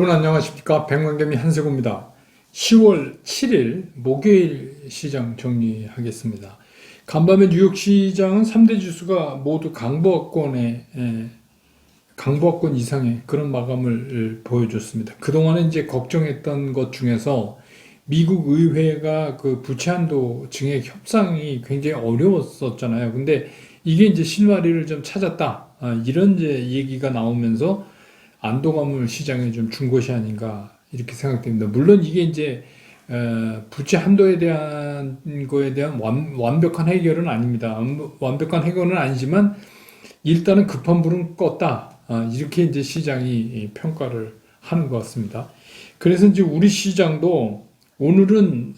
여러분 안녕하십니까. 백만개미 한세구입니다. 10월 7일 목요일 시장 정리하겠습니다. 간밤에 뉴욕 시장은 3대 지수가 모두 강보합권 이상의 그런 마감을 보여줬습니다. 그동안에 이제 걱정했던 것 중에서 미국 의회가 그 부채 한도 증액 협상이 굉장히 어려웠었잖아요. 근데 이게 이제 실마리를 좀 찾았다. 이런 이제 얘기가 나오면서 안도감을 시장에 좀 준 것이 아닌가 이렇게 생각됩니다. 물론 이게 이제 부채 한도에 대한 거에 대한 완벽한 해결은 아닙니다. 완벽한 해결은 아니지만 일단은 급한 불은 껐다. 이렇게 이제 시장이 평가를 하는 것 같습니다. 그래서 이제 우리 시장도 오늘은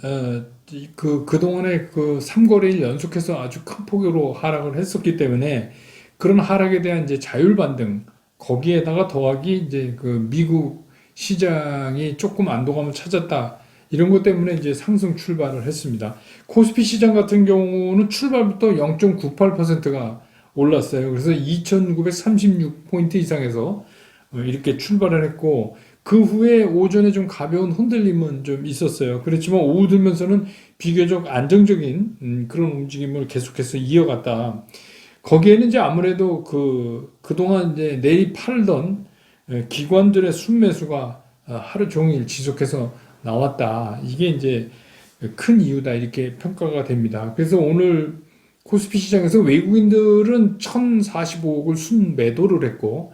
그동안에 그 3거래일 연속해서 아주 큰 폭으로 하락을 했었기 때문에 그런 하락에 대한 이제 자율 반등 거기에다가 더하기 이제 그 미국 시장이 조금 안도감을 찾았다. 이런 것 때문에 이제 상승 출발을 했습니다. 코스피 시장 같은 경우는 출발부터 0.98%가 올랐어요. 그래서 2,936포인트 이상에서 이렇게 출발을 했고, 그 후에 오전에 좀 가벼운 흔들림은 좀 있었어요. 그렇지만 오후 들면서는 비교적 안정적인 그런 움직임을 계속해서 이어갔다. 거기에는 이제 아무래도 그동안 이제 내리 팔던 기관들의 순매수가 하루 종일 지속해서 나왔다. 이게 이제 큰 이유다. 이렇게 평가가 됩니다. 그래서 오늘 코스피 시장에서 외국인들은 1,045억을 순매도를 했고,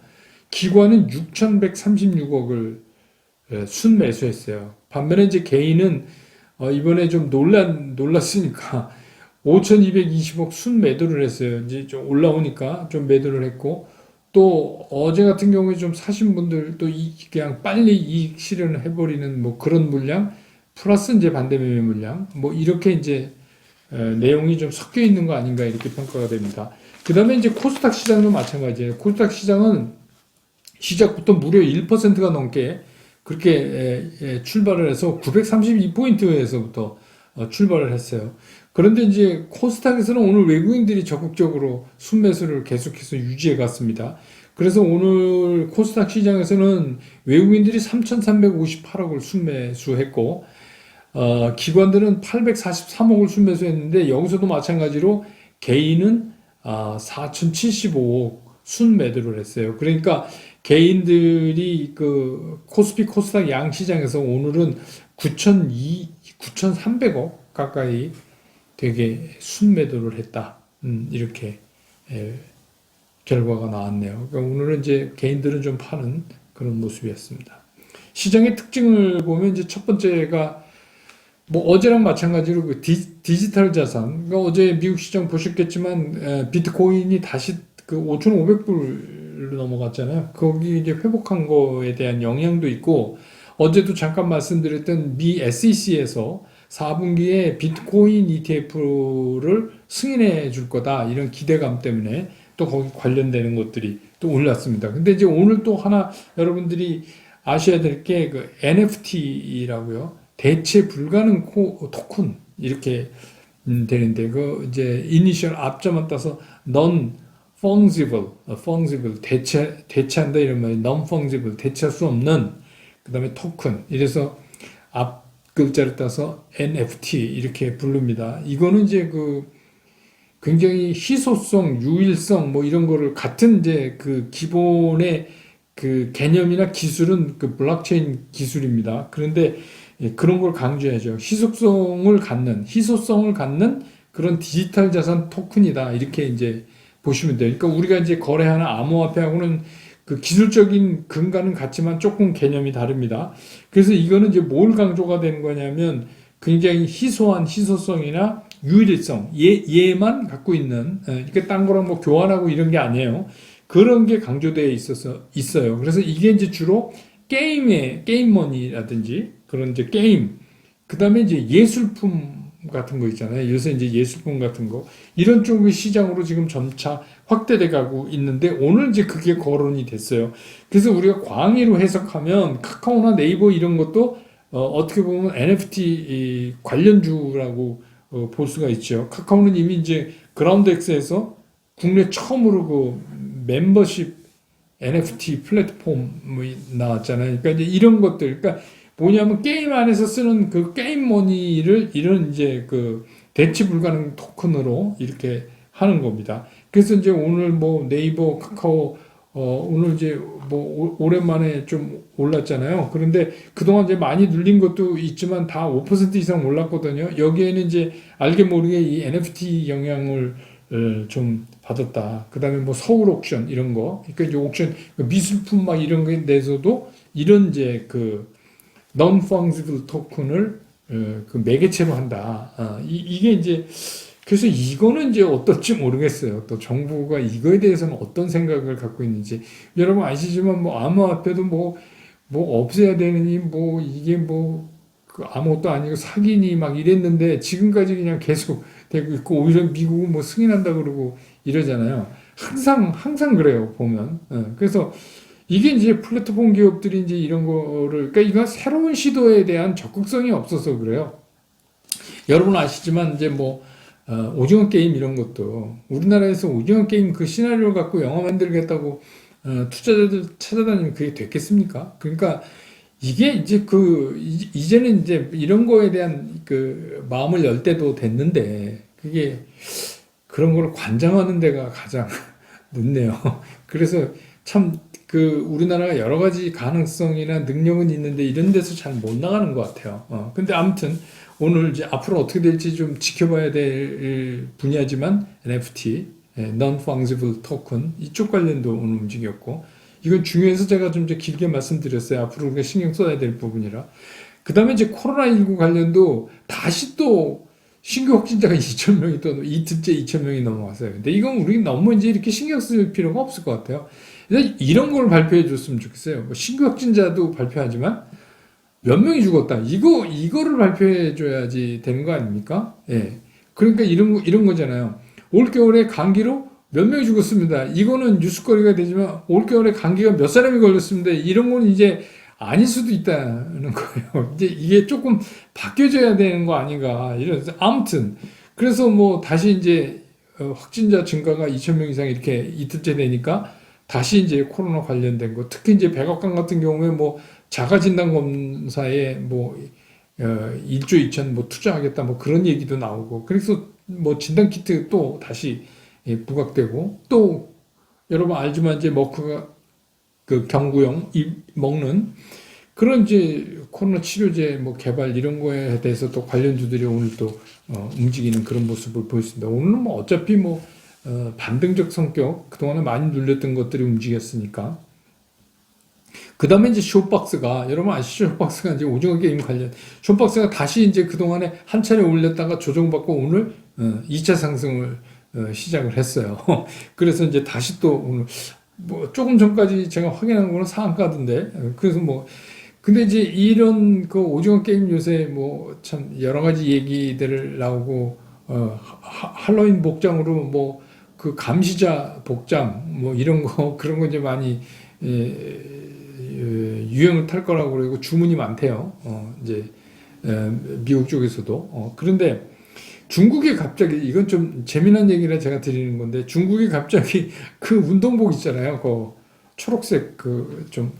기관은 6,136억을 순매수했어요. 반면에 이제 개인은 이번에 좀 놀랐으니까 5,220억 순매도를 했어요. 이제 좀 올라오니까 좀 매도를 했고, 또 어제 같은 경우에 좀 사신 분들 또 그냥 빨리 이익 실현을 해버리는 뭐 그런 물량, 플러스 이제 반대 매매 물량, 뭐 이렇게 이제 내용이 좀 섞여 있는 거 아닌가 이렇게 평가가 됩니다. 그 다음에 이제 코스닥 시장도 마찬가지예요. 코스닥 시장은 시작부터 무려 1%가 넘게 그렇게 출발을 해서 932포인트에서부터 출발을 했어요. 그런데 이제 코스닥에서는 오늘 외국인들이 적극적으로 순매수를 계속해서 유지해 갔습니다. 그래서 오늘 코스닥 시장에서는 외국인들이 3,358억을 순매수했고, 기관들은 843억을 순매수했는데, 여기서도 마찬가지로 개인은 4,075억 순매도를 했어요. 그러니까 개인들이 그 코스피 코스닥 양 시장에서 오늘은 9,300억 가까이 되게 순매도를 했다. 이렇게 결과가 나왔네요. 그러니까 오늘은 이제 개인들은 좀 파는 그런 모습이었습니다. 시장의 특징을 보면 이제 첫 번째가 뭐 어제랑 마찬가지로 그 디지털 자산. 그러니까 어제 미국 시장 보셨겠지만 비트코인이 다시 그 5,500불로 넘어갔잖아요. 거기 이제 회복한 거에 대한 영향도 있고, 어제도 잠깐 말씀드렸던 미 SEC에서 4분기에 비트코인 ETF를 승인해 줄 거다. 이런 기대감 때문에 또 거기 관련되는 것들이 또 올랐습니다. 근데 이제 오늘 또 하나 여러분들이 아셔야 될 게 그 NFT라고요. 대체 불가능 토큰. 이렇게 되는데, 그 이제 이니셜 앞자만 따서 non-fungible, 대체한다 이런 말이 non-fungible, 대체할 수 없는, 그 다음에 토큰. 이래서 앞 글자를 따서 NFT 이렇게 부릅니다. 이거는 이제 그 굉장히 희소성, 유일성 뭐 이런 거를 같은 이제 그 기본의 그 개념이나 기술은 그 블록체인 기술입니다. 그런데 그런 걸 강조해야죠. 희소성을 갖는 그런 디지털 자산 토큰이다. 이렇게 이제 보시면 돼요. 그러니까 우리가 이제 거래하는 암호화폐하고는 그 기술적인 근간은 같지만 조금 개념이 다릅니다. 그래서 이거는 이제 뭘 강조가 되는 거냐면 굉장히 희소한 희소성이나 유일성, 얘만 갖고 있는, 이렇게 딴 거랑 뭐 교환하고 이런 게 아니에요. 그런 게 강조되어 있어요. 그래서 이게 이제 주로 게임머니라든지 그런 이제 게임, 그 다음에 이제 예술품 같은 거 있잖아요. 요새 이제 예술품 같은 거. 이런 쪽의 시장으로 지금 점차 확대돼 가고 있는데, 오늘 이제 그게 거론이 됐어요. 그래서 우리가 광의로 해석하면 카카오나 네이버 이런 것도 어떻게 보면 NFT 관련주라고 볼 수가 있죠. 카카오는 이미 이제 그라운드엑스에서 국내 처음으로 그 멤버십 NFT 플랫폼이 나왔잖아요. 그러니까 이제 이런 것들, 그러니까 뭐냐면 게임 안에서 쓰는 그 게임 머니를 이런 이제 그 대체 불가능 토큰으로 이렇게 하는 겁니다. 그래서 이제 오늘 뭐 네이버, 카카오, 오늘 이제 뭐 오랜만에 좀 올랐잖아요. 그런데 그동안 이제 많이 눌린 것도 있지만 다 5% 이상 올랐거든요. 여기에는 이제 알게 모르게 이 NFT 영향을 좀 받았다. 그 다음에 뭐 서울 옥션 이런 거. 그러니까 이제 옥션, 미술품 막 이런 거에 대해서도 이런 이제 그 non-fungible 토큰을 그 매개체로 한다. 이게 이제 그래서 이거는 이제 어떨지 모르겠어요. 또 정부가 이거에 대해서는 어떤 생각을 갖고 있는지. 여러분 아시지만 뭐 암호화폐도 뭐 없애야 되느니 뭐 이게 뭐그 아무것도 아니고 사기니 막 이랬는데 지금까지 그냥 계속 되고 있고 오히려 미국은 뭐 승인한다 그러고 이러잖아요. 항상 그래요 보면. 그래서 이게 이제 플랫폼 기업들이 이제 이런 거를 그러니까 이거 새로운 시도에 대한 적극성이 없어서 그래요. 여러분 아시지만 이제 뭐 오징어 게임 이런 것도 우리나라에서 오징어 게임 그 시나리오를 갖고 영화 만들겠다고 투자자들 찾아다니면 그게 됐겠습니까? 그러니까 이게 이제 이제는 이제 이런 거에 대한 그 마음을 열 때도 됐는데 그게 그런 걸 관장하는 데가 가장 늦네요. 그래서 참 그 우리나라가 여러 가지 가능성이나 능력은 있는데 이런 데서 잘 못 나가는 것 같아요. 근데 아무튼 오늘 이제 앞으로 어떻게 될지 좀 지켜봐야 될 분야지만 NFT, Non-Fungible Token 이쪽 관련도 오늘 움직였고 이건 중요해서 제가 좀 이제 길게 말씀드렸어요. 앞으로 우리가 신경 써야 될 부분이라. 그 다음에 이제 코로나19 관련도 다시 또 신규 확진자가 2,000명이 또 이틀째 2,000명이 넘어왔어요. 근데 이건 우리 너무 이제 이렇게 신경 쓸 필요가 없을 것 같아요. 이런 걸 발표해 줬으면 좋겠어요. 뭐 신규 확진자도 발표하지만 몇 명이 죽었다. 이거를 발표해 줘야지 되는 거 아닙니까? 예. 그러니까 이런 거잖아요. 올겨울에 감기로 몇 명이 죽었습니다. 이거는 뉴스거리가 되지만 올겨울에 감기가 몇 사람이 걸렸습니다. 이런 거는 이제 아닐 수도 있다는 거예요. 이제 이게 조금 바뀌어져야 되는 거 아닌가. 아무튼. 그래서 뭐 다시 이제 확진자 증가가 2,000명 이상 이렇게 이틀째 되니까 다시 이제 코로나 관련된 거, 특히 이제 백악관 같은 경우에 뭐 자가 진단 검사에 뭐 1조 2천 뭐 투자하겠다 뭐 그런 얘기도 나오고 그래서 뭐 진단 키트 또 다시 부각되고 또 여러분 알지만 이제 머크가 그 경구용 먹는 그런 이제 코로나 치료제 뭐 개발 이런 거에 대해서 또 관련주들이 오늘 또 움직이는 그런 모습을 보였습니다. 오늘은 뭐 어차피 뭐 반등적 성격 그동안에 많이 눌렸던 것들이 움직였으니까 그 다음에 이제 쇼박스가 여러분 아시죠? 쇼박스가 이제 오징어 게임 관련 쇼박스가 다시 이제 그동안에 한 차례 올렸다가 조정받고 오늘 2차 상승을 시작을 했어요. 그래서 이제 다시 또 오늘 뭐 조금 전까지 제가 확인한 거는 상한가던데 그래서 뭐 근데 이제 이런 그 오징어 게임 요새 뭐 참 여러 가지 얘기들 나오고 할로윈 복장으로 뭐 그 감시자 복장 뭐 이런 거 그런 거 이제 많이 유행을 탈 거라고 그러고 주문이 많대요. 이제 미국 쪽에서도 그런데 중국이 갑자기 이건 좀 재미난 얘기라 제가 드리는 건데 중국이 갑자기 그 운동복 있잖아요. 그 초록색 그 좀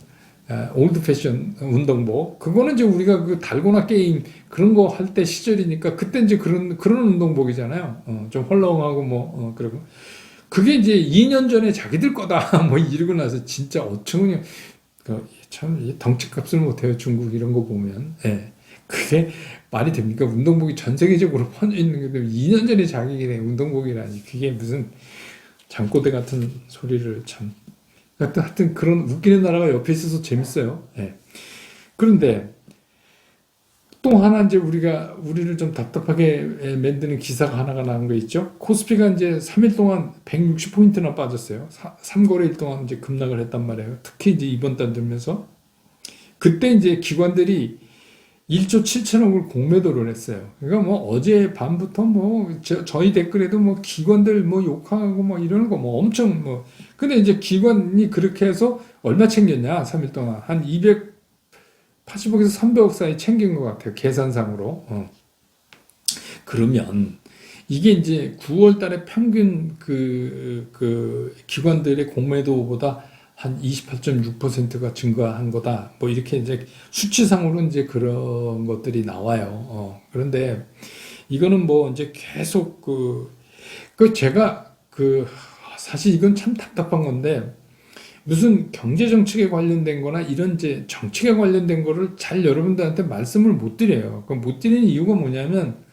올드 패션 운동복 그거는 이제 우리가 그 달고나 게임 그런 거 할 때 시절이니까 그때 이제 그런 운동복이잖아요. 좀 헐렁하고 뭐 그리고 그게 이제 2년 전에 자기들 거다 뭐 이러고 나서 진짜 어처구니 참 덩치값을 못해요. 중국 이런 거 보면 그게 말이 됩니까? 운동복이 전 세계적으로 퍼져 있는 게 2년 전에 자기네 운동복이라니 그게 무슨 잠꼬대 같은 소리를 참 하여튼 그런 웃기는 나라가 옆에 있어서 재밌어요. 그런데 또 하나 이제 우리를 좀 답답하게 만드는 기사가 하나가 나온 거 있죠. 코스피가 이제 3일 동안 160포인트나 빠졌어요. 3거래일 동안 이제 급락을 했단 말이에요. 특히 이제 이번 달 들면서 그때 이제 기관들이 1조 7천억을 공매도를 했어요. 그러니까 뭐 어제 밤부터 뭐 저희 댓글에도 뭐 기관들 뭐 욕하고 뭐 이러는 거 뭐 엄청 뭐 근데 이제 기관이 그렇게 해서 얼마 챙겼냐 3일 동안 한 280억에서 300억 사이 챙긴 것 같아요. 계산상으로. 그러면 이게 이제 9월 달에 평균 그 기관들의 공매도보다 한 28.6%가 증가한 거다. 뭐 이렇게 이제 수치상으로 이제 그런 것들이 나와요. 그런데 이거는 뭐 이제 계속 제가 사실 이건 참 답답한 건데 무슨 경제 정책에 관련된 거나 이런 이제 정책에 관련된 거를 잘 여러분들한테 말씀을 못 드려요. 못 드리는 이유가 뭐냐면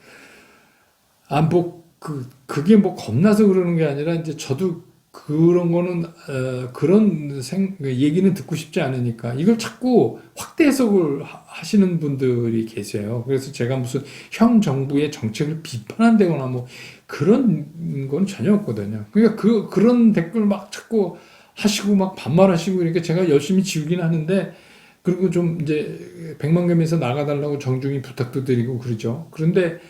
그게 뭐 겁나서 그러는 게 아니라 이제 저도 그런 거는 그런 얘기는 듣고 싶지 않으니까 이걸 자꾸 확대 해석을 하시는 분들이 계세요. 그래서 제가 무슨 형 정부의 정책을 비판한다거나 뭐 그런 건 전혀 없거든요. 그러니까 그런 댓글 막 자꾸 하시고 막 반말하시고 이렇게 제가 열심히 지우긴 하는데 그리고 좀 이제 백만겸에서 나가달라고 정중히 부탁도 드리고 그러죠. 그런데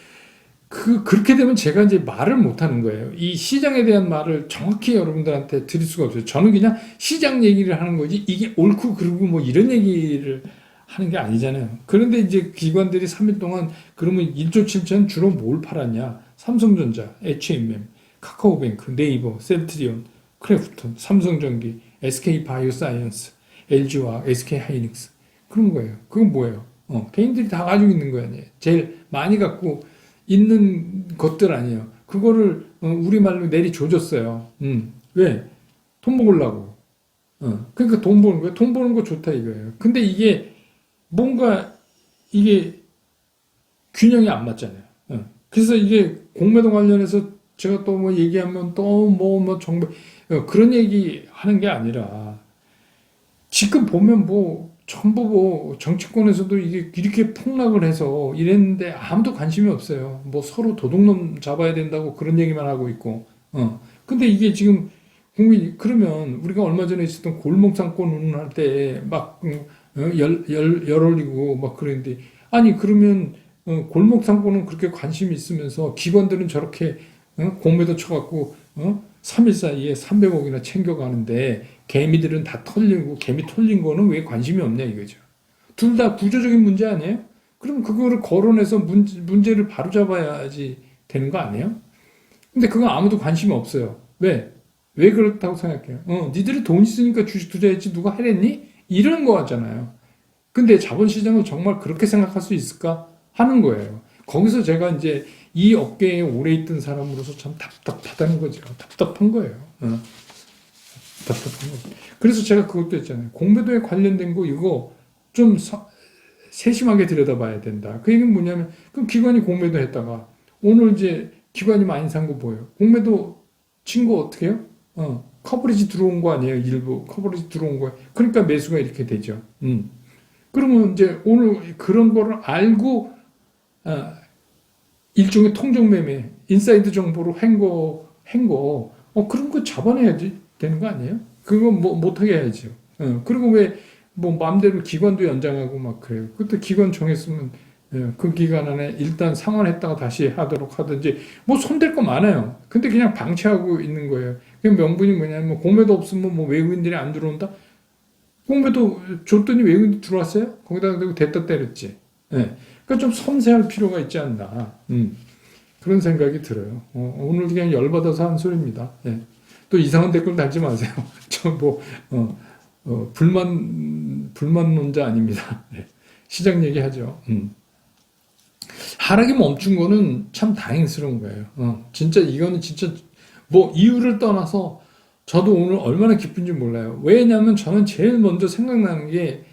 그렇게 되면 제가 이제 말을 못 하는 거예요. 이 시장에 대한 말을 정확히 여러분들한테 드릴 수가 없어요. 저는 그냥 시장 얘기를 하는 거지, 이게 옳고 그르고 뭐 이런 얘기를 하는 게 아니잖아요. 그런데 이제 기관들이 3일 동안 그러면 1조 7천 주로 뭘 팔았냐? 삼성전자, H&M, 카카오뱅크, 네이버, 셀트리온, 크래프톤, 삼성전기, SK바이오사이언스, LG화학, SK하이닉스. 그런 거예요. 그건 뭐예요? 개인들이 다 가지고 있는 거 아니에요. 제일 많이 갖고 있는 것들 아니에요. 그거를 우리말로 내리조졌어요. 왜? 돈 먹으려고. 그러니까 돈 버는 거예요. 돈 버는 거 좋다 이거예요. 근데 이게 뭔가 이게 균형이 안 맞잖아요. 그래서 이게 공매도 관련해서 제가 또 뭐 얘기하면 또 뭐 정부 그런 얘기 하는 게 아니라 지금 보면 뭐 전부 뭐 정치권에서도 이게 이렇게 폭락을 해서 이랬는데 아무도 관심이 없어요. 뭐 서로 도둑놈 잡아야 된다고 그런 얘기만 하고 있고. 근데 이게 지금 국민이 그러면 우리가 얼마 전에 있었던 골목상권 운운할 때 막 열 올리고 막 그랬는데 아니 그러면 골목상권은 그렇게 관심이 있으면서 기관들은 저렇게 공매도 쳐갖고 3일 사이에 300억이나 챙겨가는데 개미들은 다 털리고 개미 털린 거는 왜 관심이 없냐 이거죠. 둘 다 구조적인 문제 아니에요? 그럼 그거를 거론해서 문제를 바로잡아야지 되는 거 아니에요? 근데 그건 아무도 관심이 없어요. 왜? 왜 그렇다고 생각해요? 니들이 돈 있으니까 주식 투자했지 누가 해랬니? 이런 거 같잖아요. 근데 자본시장은 정말 그렇게 생각할 수 있을까? 하는 거예요. 거기서 제가 이제 이 업계에 오래 있던 사람으로서 참 답답하다는 거죠. 답답한 거예요. 답답한 거. 그래서 제가 그것도 했잖아요. 공매도에 관련된 거 이거 좀 세심하게 들여다봐야 된다. 그 얘기는 뭐냐면 그럼 기관이 공매도 했다가 오늘 이제 기관이 많이 산 거 뭐예요? 공매도 친 거 어떻게 해요? 커버리지 들어온 거 아니에요? 일부 커버리지 들어온 거예요. 그러니까 매수가 이렇게 되죠. 그러면 이제 오늘 그런 거를 알고 일종의 통정매매, 인사이드 정보로 그런 거 잡아내야지 되는 거 아니에요? 그거 뭐 못하게 해야죠. 그리고 왜 뭐 마음대로 기관도 연장하고 막 그래요. 그것도 기관 정했으면 그 기간 안에 일단 상환했다가 다시 하도록 하든지 뭐 손댈 거 많아요. 근데 그냥 방치하고 있는 거예요. 그 명분이 뭐냐면 공매도 없으면 뭐 외국인들이 안 들어온다? 공매도 줬더니 외국인들이 들어왔어요? 거기다가 대고 됐다 때렸지. 그러니까 좀 섬세할 필요가 있지 않나. 그런 생각이 들어요. 오늘 그냥 열받아서 한 소리입니다. 또 이상한 댓글 달지 마세요. 저 불만론자 아닙니다. 시장 얘기하죠. 하락이 멈춘 거는 참 다행스러운 거예요. 진짜 이거는 진짜 뭐 이유를 떠나서 저도 오늘 얼마나 기쁜지 몰라요. 왜냐하면 저는 제일 먼저 생각나는 게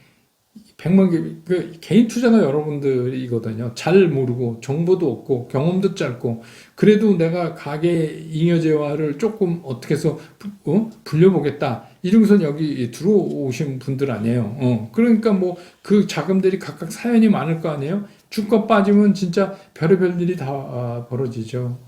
개인 투자가 여러분들이거든요. 잘 모르고 정보도 없고 경험도 짧고 그래도 내가 가계 잉여재화를 조금 어떻게 해서 불려보겠다 이러고선 여기 들어오신 분들 아니에요. 그러니까 뭐 그 자금들이 각각 사연이 많을 거 아니에요. 주가 빠지면 진짜 별의별 일이 다 벌어지죠.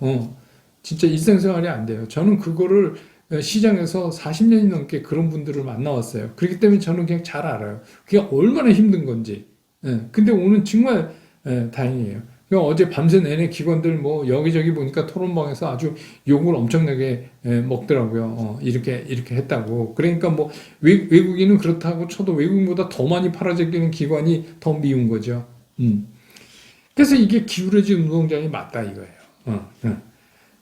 진짜 일상생활이 안 돼요. 저는 그거를 시장에서 40년이 넘게 그런 분들을 만나왔어요. 그렇기 때문에 저는 그냥 잘 알아요. 그게 얼마나 힘든 건지. 근데 오늘 정말 다행이에요. 어제 밤새 내내 기관들 뭐 여기저기 보니까 토론방에서 아주 욕을 엄청나게 먹더라고요. 이렇게 했다고. 그러니까 뭐 외국인은 그렇다고 쳐도 외국인보다 더 많이 팔아제끼는 기관이 더 미운 거죠. 그래서 이게 기울어진 운동장이 맞다 이거예요.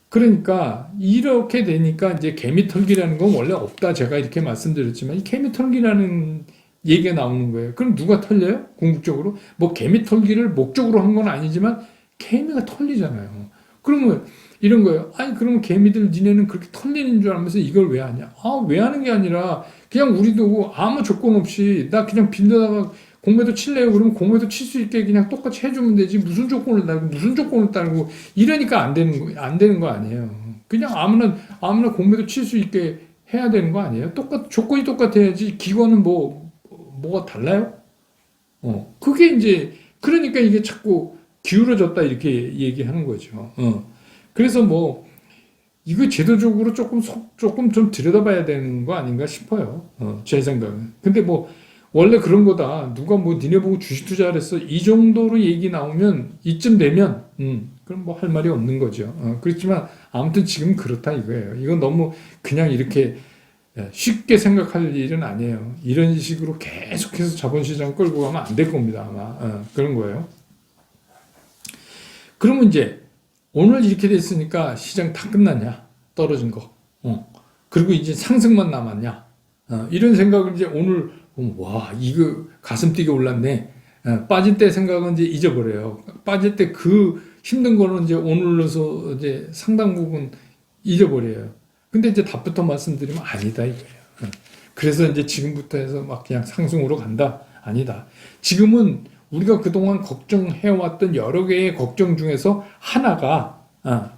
그러니까 이렇게 되니까 이제 개미털기라는 건 원래 없다. 제가 이렇게 말씀드렸지만 이 개미털기라는 얘기가 나오는 거예요. 그럼 누가 털려요? 궁극적으로? 뭐 개미털기를 목적으로 한 건 아니지만 개미가 털리잖아요. 그러면 이런 거예요. 아니 그러면 개미들 니네는 그렇게 털리는 줄 알면서 이걸 왜 하냐? 아, 왜 하는 게 아니라 그냥 우리도 아무 조건 없이 나 그냥 빌려다가 공매도 칠래요. 그러면 공매도 칠 수 있게 그냥 똑같이 해주면 되지. 무슨 조건을 달고 무슨 조건을 달고 이러니까 안 되는 거 아니에요. 그냥 아무나 공매도 칠 수 있게 해야 되는 거 아니에요? 조건이 똑같아야지. 기관은 뭐가 달라요? 그게 이제 그러니까 이게 자꾸 기울어졌다 이렇게 얘기하는 거죠. 그래서 뭐 이거 제도적으로 조금 좀 들여다봐야 되는 거 아닌가 싶어요. 제 생각은. 근데 뭐 원래 그런 거다. 누가 뭐 니네 보고 주식 투자를 했어. 이 정도로 얘기 나오면 이쯤 되면 그럼 뭐 할 말이 없는 거죠. 그렇지만 아무튼 지금 그렇다 이거예요. 이건 너무 그냥 이렇게 쉽게 생각할 일은 아니에요. 이런 식으로 계속해서 자본시장 끌고 가면 안 될 겁니다. 아마 그런 거예요. 그러면 이제 오늘 이렇게 됐으니까 시장 다 끝났냐? 떨어진 거. 그리고 이제 상승만 남았냐? 이런 생각을 이제 오늘 보면, 와, 이거 가슴 뛰게 올랐네. 빠질 때 생각은 이제 잊어버려요. 빠질 때 그 힘든 거는 이제 오늘로서 이제 상당 부분 잊어버려요. 근데 이제 답부터 말씀드리면 아니다 이거예요. 그래서 이제 지금부터 해서 막 그냥 상승으로 간다? 아니다. 지금은 우리가 그동안 걱정해왔던 여러 개의 걱정 중에서 하나가,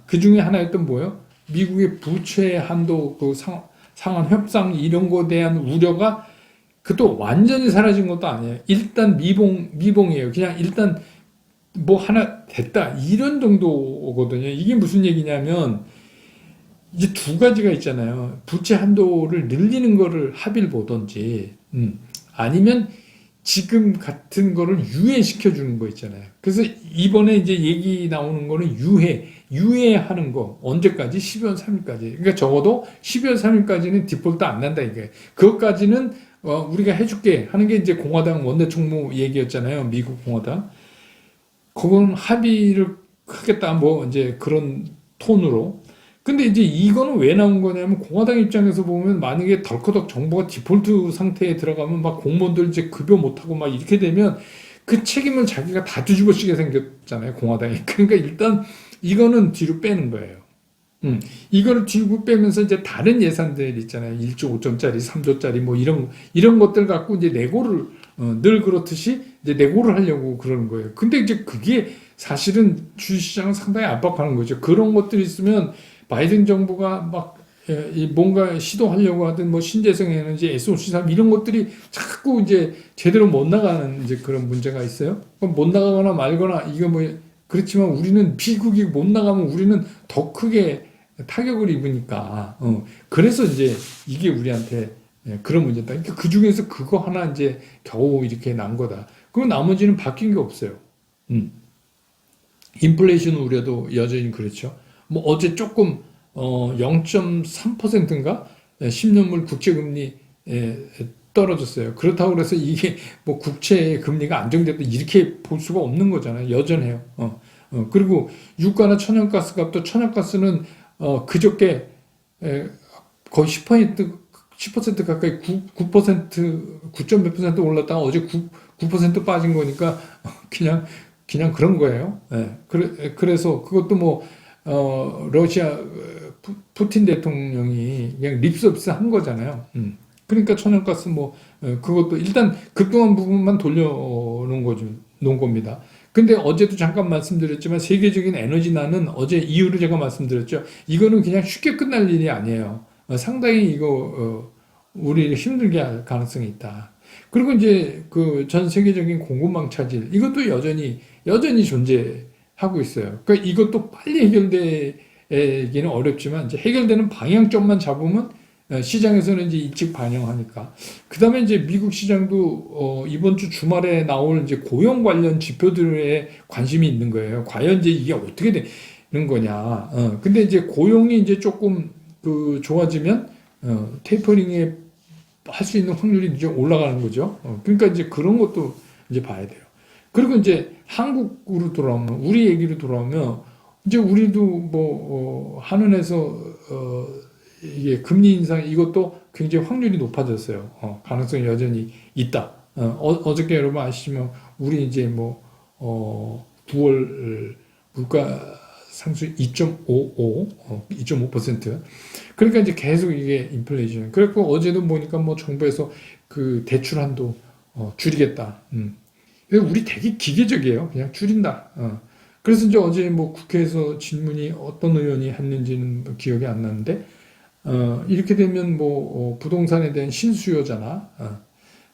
그 중에 하나였던 뭐예요? 미국의 부채 한도 그 상한 협상 이런 거에 대한 우려가 그것도 완전히 사라진 것도 아니에요. 일단 미봉이에요. 그냥 일단 뭐 하나 됐다. 이런 정도거든요. 이게 무슨 얘기냐면 이제 두 가지가 있잖아요. 부채 한도를 늘리는 거를 합의를 보든지, 아니면 지금 같은 거를 유예시켜 주는 거 있잖아요. 그래서 이번에 이제 얘기 나오는 거는 유예하는 거. 언제까지? 12월 3일까지. 그러니까 적어도 12월 3일까지는 디폴트 안 난다 이게. 그것까지는 우리가 해줄게 하는 게 이제 공화당 원내총무 얘기였잖아요. 미국 공화당. 그건 합의를 하겠다 뭐 이제 그런 톤으로. 근데 이제 이거는 왜 나온 거냐면 공화당 입장에서 보면 만약에 덜커덕 정부가 디폴트 상태에 들어가면 막 공무원들 이제 급여 못하고 막 이렇게 되면 그 책임을 자기가 다 뒤집어쓰게 생겼잖아요. 공화당이. 그러니까 일단 이거는 뒤로 빼는 거예요. 이거를 뒤로 빼면서 이제 다른 예산들 있잖아요. 1조 5천짜리, 3조짜리 뭐 이런 것들 갖고 이제 내고를 늘 그렇듯이 이제 내고를 하려고 그러는 거예요. 근데 이제 그게 사실은 주식시장을 상당히 압박하는 거죠. 그런 것들이 있으면 바이든 정부가 막 뭔가 시도하려고 하든 뭐 신재생 에너지, SOC3 이런 것들이 자꾸 이제 제대로 못 나가는 이제 그런 문제가 있어요. 그럼 못 나가거나 말거나 이거 뭐 그렇지만 우리는 미국이 못 나가면 우리는 더 크게 타격을 입으니까 그래서 이제 이게 우리한테 그런 문제다. 그러니까 그 중에서 그거 하나 이제 겨우 이렇게 난 거다. 그리고 나머지는 바뀐 게 없어요. 인플레이션 우려도 여전히 그렇죠. 뭐 어제 조금 0.3%인가 10년물 국채금리 떨어졌어요. 그렇다고 해서 이게 뭐 국채 금리가 안정됐다 이렇게 볼 수가 없는 거잖아요. 여전해요. 그리고 유가나 천연가스 값도 천연가스는 그저께 거의 10% 가까이 9몇 퍼센트 올랐다가 어제 9% 빠진 거니까 그냥 그런 거예요. 그래서 그것도 뭐 러시아 푸틴 대통령이 그냥 립서비스 한 거잖아요. 그러니까 천연가스 뭐 그것도 일단 급등한 부분만 돌려놓은 놓은 겁니다. 근데 어제도 잠깐 말씀드렸지만 세계적인 에너지난은 어제 이유를 제가 말씀드렸죠. 이거는 그냥 쉽게 끝날 일이 아니에요. 상당히 이거 우리를 힘들게 할 가능성이 있다. 그리고 이제 그 전 세계적인 공급망 차질 이것도 여전히 존재하고 있어요. 그러니까 이것도 빨리 해결되기는 어렵지만 이제 해결되는 방향점만 잡으면 시장에서는 이제 일찍 반영하니까. 그 다음에 이제 미국 시장도, 이번 주 주말에 나올 이제 고용 관련 지표들에 관심이 있는 거예요. 과연 이제 이게 어떻게 되는 거냐. 근데 이제 고용이 이제 조금 좋아지면, 테이퍼링에 할 수 있는 확률이 이제 올라가는 거죠. 그러니까 이제 그런 것도 이제 봐야 돼요. 그리고 이제 한국으로 돌아오면, 우리 얘기로 돌아오면, 이제 우리도 한은에서 이게 금리 인상 이것도 굉장히 확률이 높아졌어요. 가능성이 여전히 있다. 어저께 여러분 아시지만 우리 이제 9월 물가 상승 2.55, 2.5%. 그러니까 이제 계속 이게 인플레이션. 그래갖고 어제도 보니까 정부에서 그 대출 한도 줄이겠다. 근데 우리 되게 기계적이에요. 그냥 줄인다. 그래서 이제 어제 국회에서 질문이 어떤 의원이 했는지는 기억이 안 나는데, 이렇게 되면 부동산에 대한 신수요자나,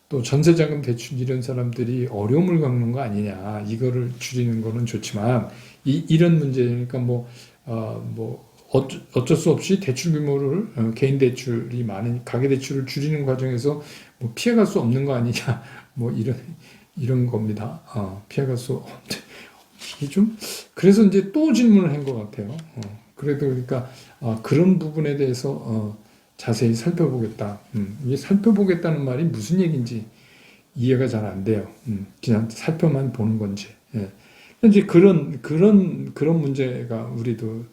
또 전세자금 대출 이런 사람들이 어려움을 겪는 거 아니냐. 이거를 줄이는 거는 좋지만, 이런 문제니까 어쩔 수 없이 대출 규모를, 개인 대출이 많으니, 가계 대출을 줄이는 과정에서 피해갈 수 없는 거 아니냐. 이런 겁니다. 피해갈 수 없는. 이게 그래서 이제 또 질문을 한 것 같아요. 그래도 그러니까, 그런 부분에 대해서, 자세히 살펴보겠다. 이게 살펴보겠다는 말이 무슨 얘기인지 이해가 잘 안 돼요. 그냥 살펴만 보는 건지. 예. 이제 그런 문제가 우리도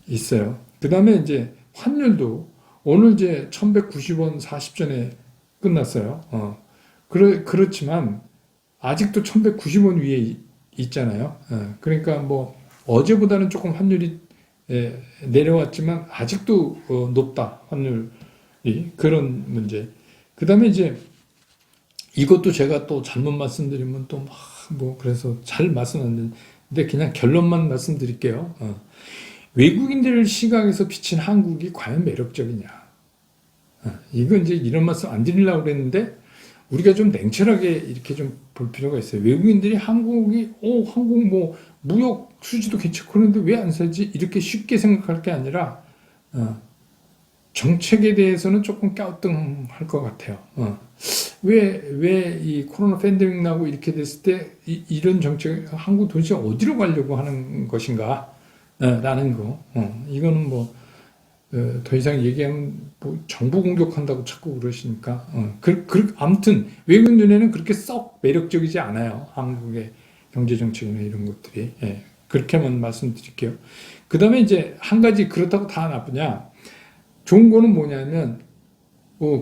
있어요. 그 다음에 이제 환율도 오늘 이제 1190원 40전에 끝났어요. 그렇지만 아직도 1190원 위에 있잖아요. 그러니까 어제보다는 조금 환율이 내려왔지만 아직도 높다. 환율이. 그런 문제. 그 다음에 이제 이것도 제가 또 잘못 말씀드리면 또 그래서 잘 말씀 안 드는데 그냥 결론만 말씀드릴게요. 외국인들 시각에서 비친 한국이 과연 매력적이냐. 이건 이제 이런 말씀 안 드리려고 그랬는데 우리가 좀 냉철하게 이렇게 좀 볼 필요가 있어요. 외국인들이 한국 무역 수지도 괜찮고 그런데 왜 안 사지? 이렇게 쉽게 생각할 게 아니라, 정책에 대해서는 조금 갸우뚱할 것 같아요. 왜 이 코로나 팬데믹 나고 이렇게 됐을 때 이런 정책, 한국 도대체 어디로 가려고 하는 것인가? 라는 거. 이거는 더 이상 얘기하면 정부 공격한다고 자꾸 그러시니까. 아무튼 외국 눈에는 그렇게 썩 매력적이지 않아요. 한국의 경제 정책이나 이런 것들이. 예, 그렇게만 말씀드릴게요. 그 다음에 이제 한 가지 그렇다고 다 나쁘냐? 좋은 거는 뭐냐면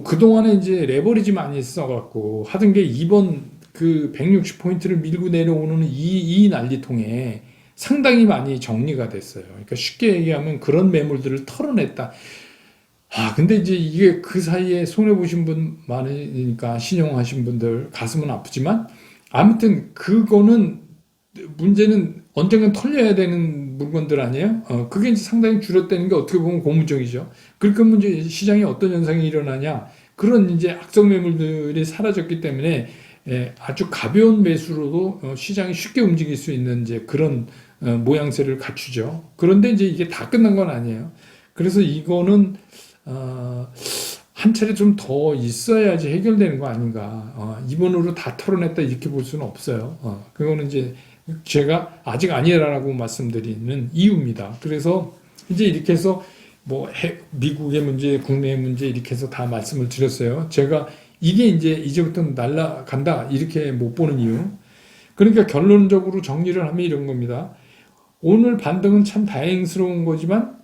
그동안에 이제 레버리지 많이 써갖고 하던 게 이번 그 160포인트를 밀고 내려오는 이 난리통에 상당히 많이 정리가 됐어요. 그러니까 쉽게 얘기하면 그런 매물들을 털어냈다. 근데 이제 이게 그 사이에 손해보신 분 많으니까 신용하신 분들 가슴은 아프지만 아무튼 그거는 문제는 언젠간 털려야 되는 물건들 아니에요? 그게 이제 상당히 줄었다는 게 어떻게 보면 고무적이죠. 그러니까 문제 시장에 어떤 현상이 일어나냐? 그런 이제 악성 매물들이 사라졌기 때문에 아주 가벼운 매수로도 시장이 쉽게 움직일 수 있는 이제 그런 모양새를 갖추죠. 그런데 이제 이게 다 끝난 건 아니에요. 그래서 이거는 한 차례 좀 더 있어야지 해결되는 거 아닌가. 이번으로 다 털어냈다 이렇게 볼 수는 없어요. 그거는 이제 제가 아직 아니라고 말씀드리는 이유입니다. 그래서 이제 이렇게 해서 미국의 문제, 국내의 문제 이렇게 해서 다 말씀을 드렸어요. 제가 이게 이제부터는 날아간다 이렇게 못 보는 이유. 그러니까 결론적으로 정리를 하면 이런 겁니다. 오늘 반등은 참 다행스러운 거지만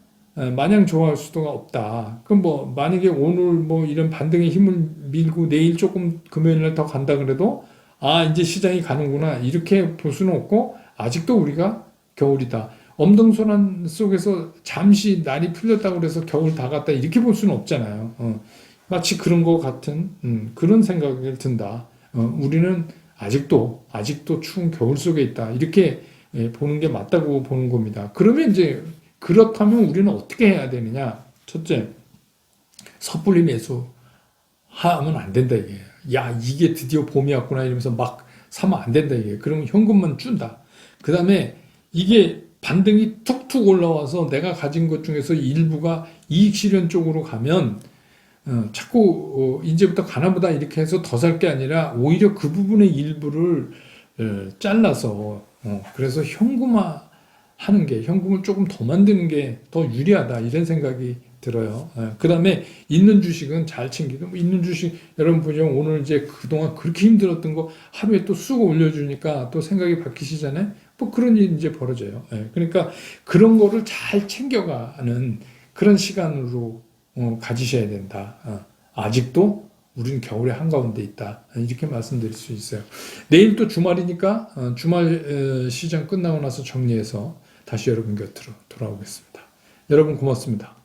마냥 좋아할 수가 없다. 그럼 만약에 오늘 이런 반등의 힘을 밀고 내일 조금 금요일날 더 간다 그래도 이제 시장이 가는구나 이렇게 볼 수는 없고 아직도 우리가 겨울이다. 엄동소란 속에서 잠시 날이 풀렸다고 그래서 겨울 다 갔다 이렇게 볼 수는 없잖아요. 마치 그런 것 같은 그런 생각이 든다. 우리는 아직도 추운 겨울 속에 있다. 이렇게 보는 게 맞다고 보는 겁니다. 그러면 이제 그렇다면 우리는 어떻게 해야 되느냐? 첫째, 섣불리 매수하면 안 된다 이게. 야, 이게 드디어 봄이 왔구나 이러면서 막 사면 안 된다 이게. 그러면 현금만 준다. 그 다음에 이게 반등이 툭툭 올라와서 내가 가진 것 중에서 일부가 이익 실현 쪽으로 가면 자꾸 이제부터 가나보다 이렇게 해서 더 살 게 아니라 오히려 그 부분의 일부를 잘라서 그래서 현금화하는 게 현금을 조금 더 만드는 게 더 유리하다 이런 생각이 들어요. 그 다음에 있는 주식은 잘 챙기고 있는 주식 여러분 보시면 오늘 이제 그동안 그렇게 힘들었던 거 하루에 또 쑥 올려주니까 또 생각이 바뀌시잖아요. 뭐 그런 일이 이제 벌어져요. 예, 그러니까 그런 거를 잘 챙겨가는 그런 시간으로 가지셔야 된다. 아직도 우리는 겨울의 한가운데 있다. 이렇게 말씀드릴 수 있어요. 내일 또 주말이니까 주말 시장 끝나고 나서 정리해서 다시 여러분 곁으로 돌아오겠습니다. 여러분 고맙습니다.